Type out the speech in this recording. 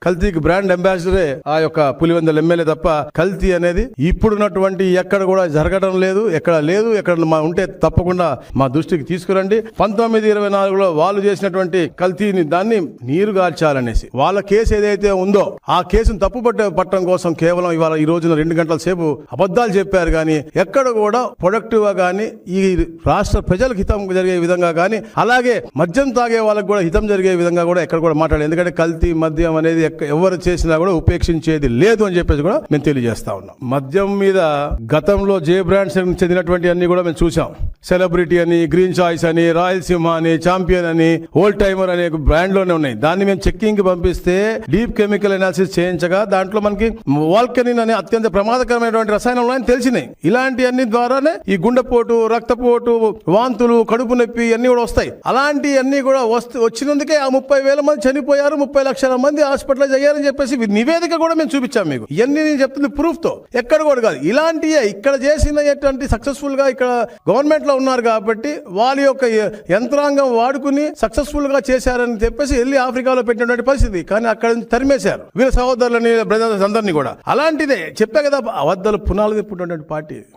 కల్తీకి brand అంబాసిడరే ఆ యొక్క Pulivendula MLA తప్ప కల్తీ అనేది ఇప్పుడున్నటువంటి ఎక్కడ కూడా జరగడం లేదు, ఎక్కడ లేదు. ఎక్కడ ఉంటే తప్పకుండా మా దృష్టికి తీసుకురండి. 1924లో వాళ్ళు చేసినటువంటి కల్తీని దాన్ని నీరు గార్చాలనేసి వాళ్ళ కేసు ఏదైతే ఉందో ఆ కేసును తప్పు పట్టడం కోసం కేవలం ఇవాళ ఈ రోజున 2 గంటల సేపు అబద్ధాలు చెప్పారు. కానీ ఎక్కడ కూడా ప్రొడక్టివ్ గా కానీ ఈ రాష్ట్ర ప్రజలకు హితం జరిగే విధంగా కానీ అలాగే మద్యం తాగే వాళ్ళకి కూడా హితం జరిగే విధంగా కూడా ఎక్కడ కూడా మాట్లాడాలి. ఎందుకంటే కల్తీ మద్యం అనేది ఎవరు చేసినా కూడా ఉపేక్షించేది లేదు అని చెప్పేసి కూడా మేము తెలియజేస్తా ఉన్నాం. మద్యం మీద గతంలో జే బ్రాండ్స్ చెందినటువంటి అన్ని కూడా మేము చూసాం. సెలబ్రిటీ అని, గ్రీన్ చాయిస్ అని, రాయలసీమ అని, ఛాంపియన్ అని, ఓల్డ్ టైమర్ అనే బ్రాండ్ లోనే ఉన్నాయి. దాన్ని మేము చెక్కింగ్ కి పంపిస్తే డీప్ కెమికల్ అనాలిసిస్ చేయించగా దాంట్లో మనకి వాల్కనిన్ అనే అత్యంత ప్రమాదకరమైనటువంటి రసాయనాలు ఉన్నాయని తెలిసినాయి. ఇలాంటి అన్ని ద్వారానే ఈ గుండెపోటు, రక్తపోటు, వాంతులు, కడుపు నొప్పి అన్ని కూడా వస్తాయి. అలాంటి అన్ని కూడా వచ్చినందుకే ఆ 30,000 మంది చనిపోయారు, 30 లక్షల మంది హాస్పిటలైజ్ అయ్యారని చెప్పేసి నివేదిక కూడా మేము చూపించాం మీకు. ఇవన్నీ నేను చెప్తుంది ప్రూఫ్ తో, ఎక్కడ కూడా కాదు. ఇలాంటివే ఇక్కడ చేసినటువంటి సక్సెస్ఫుల్ గా ఇక్కడ గవర్నమెంట్ లో ఉన్నారు కాబట్టి వాళ్ళ యొక్క యంత్రాంగం వాడుకుని సక్సెస్ఫుల్ గా చేశారని చెప్పేసి వెళ్ళి ఆఫ్రికాలో పెట్టినటువంటి పరిస్థితి. కానీ అక్కడ తరిమేశారు వీళ్ళ సహోదరులని, బ్రదర్స్ అందరినీ కూడా. అలాంటిదే చెప్పా కదా, అబద్ధాలు పునాలు తిప్పుతున్నటువంటి పార్టీ.